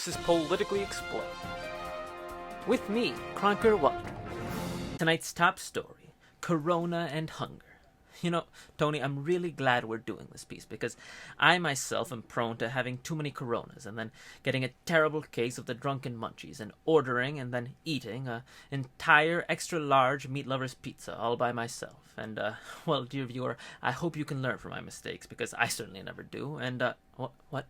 This is Politically Explained. With me, Cronker Waltrite. Tonight's top story, Corona and Hunger. You know, Tony, I'm really glad we're doing this piece because I myself am prone to having too many Coronas and then getting a terrible case of the drunken munchies and ordering and then eating an entire extra-large meat lover's pizza all by myself. And, well, dear viewer, I hope you can learn from my mistakes because I certainly never do. And, what?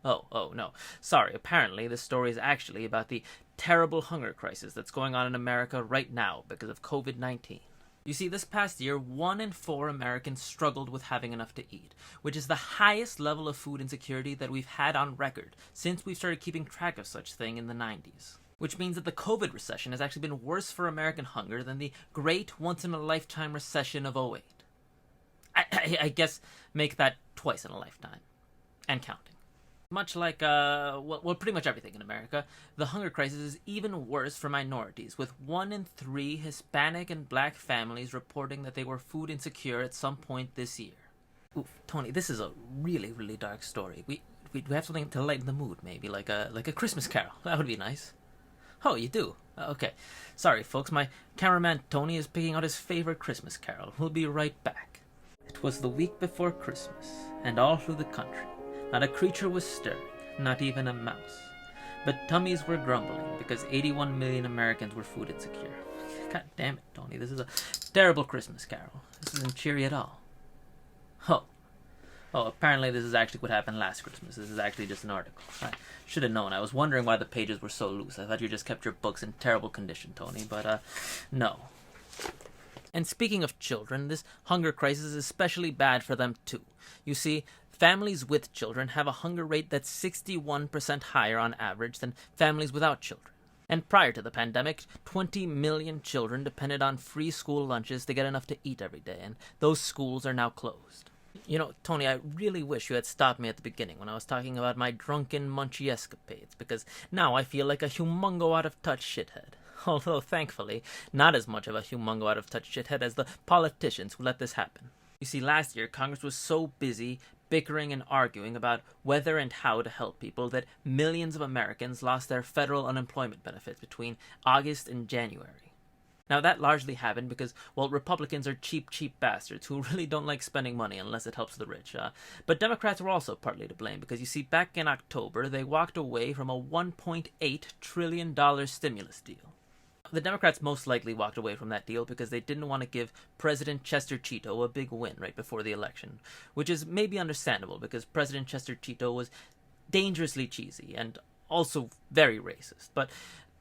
Oh, no. Sorry, apparently this story is actually about the terrible hunger crisis that's going on in America right now because of COVID-19. You see, this past year, 1 in 4 Americans struggled with having enough to eat, which is the highest level of food insecurity that we've had on record since we've started keeping track of such thing in the 90s. Which means that the COVID recession has actually been worse for American hunger than the great once-in-a-lifetime recession of '08. I guess make that twice in a lifetime. And counting. Much like, pretty much everything in America, the hunger crisis is even worse for minorities, with 1 in 3 Hispanic and Black families reporting that they were food insecure at some point this year. Oof, Tony, this is a really, really dark story. We have something to lighten the mood, maybe, like a Christmas carol. That would be nice. Oh, you do? Okay. Sorry, folks, my cameraman Tony is picking out his favorite Christmas carol. We'll be right back. It was the week before Christmas, and all through the country, not a creature was stirring, not even a mouse. But tummies were grumbling because 81 million Americans were food insecure. God damn it, Tony, this is a terrible Christmas carol. This isn't cheery at all. Oh, apparently this is actually what happened last Christmas. This is actually just an article. I should have known. I was wondering why the pages were so loose. I thought you just kept your books in terrible condition, Tony, but, no. And speaking of children, this hunger crisis is especially bad for them, too. You see, families with children have a hunger rate that's 61% higher on average than families without children. And prior to the pandemic, 20 million children depended on free school lunches to get enough to eat every day, and those schools are now closed. You know, Tony, I really wish you had stopped me at the beginning when I was talking about my drunken munchy escapades, because now I feel like a humongo out-of-touch shithead. Although, thankfully, not as much of a humongo out-of-touch shithead as the politicians who let this happen. You see, last year, Congress was so busy bickering and arguing about whether and how to help people that millions of Americans lost their federal unemployment benefits between August and January. Now, that largely happened because, well, Republicans are cheap bastards who really don't like spending money unless it helps the rich. But Democrats were also partly to blame because, you see, back in October, they walked away from a $1.8 trillion stimulus deal. The Democrats most likely walked away from that deal because they didn't want to give President Chester Cheeto a big win right before the election, which is maybe understandable because President Chester Cheeto was dangerously cheesy and also very racist, but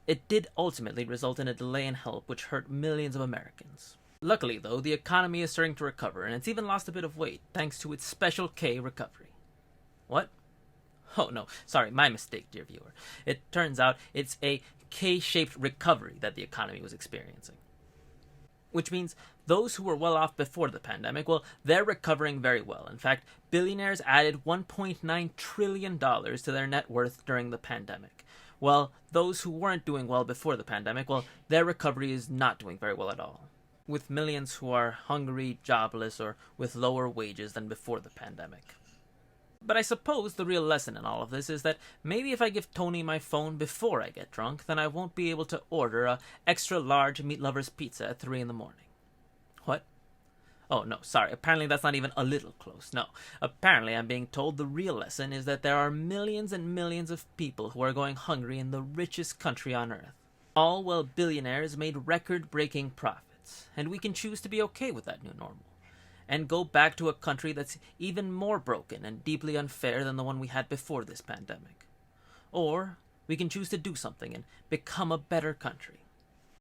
it did ultimately result in a delay in help which hurt millions of Americans. Luckily, though, the economy is starting to recover, and it's even lost a bit of weight thanks to its Special K recovery. What? Oh, no, sorry, my mistake, dear viewer. It turns out it's a K-shaped recovery that the economy was experiencing. Which means those who were well off before the pandemic, well, they're recovering very well. In fact, billionaires added $1.9 trillion to their net worth during the pandemic. Well, those who weren't doing well before the pandemic, well, their recovery is not doing very well at all. With millions who are hungry, jobless, or with lower wages than before the pandemic. But I suppose the real lesson in all of this is that maybe if I give Tony my phone before I get drunk, then I won't be able to order a extra large meat lover's pizza at 3 a.m. What? Oh, no, sorry. Apparently that's not even a little close. No. Apparently I'm being told the real lesson is that there are millions and millions of people who are going hungry in the richest country on earth. All while billionaires made record-breaking profits. And we can choose to be okay with that new normal. And go back to a country that's even more broken and deeply unfair than the one we had before this pandemic. Or we can choose to do something and become a better country.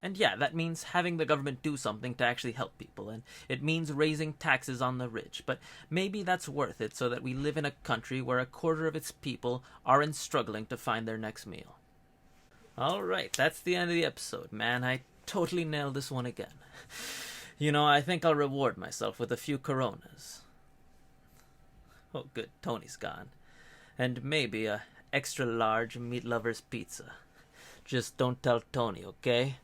And yeah, that means having the government do something to actually help people, and it means raising taxes on the rich, but maybe that's worth it so that we live in a country where a quarter of its people aren't struggling to find their next meal. Alright, that's the end of the episode, man. I totally nailed this one again. You know, I think I'll reward myself with a few Coronas. Oh, good, Tony's gone. And maybe a extra large meat lover's pizza. Just don't tell Tony, okay?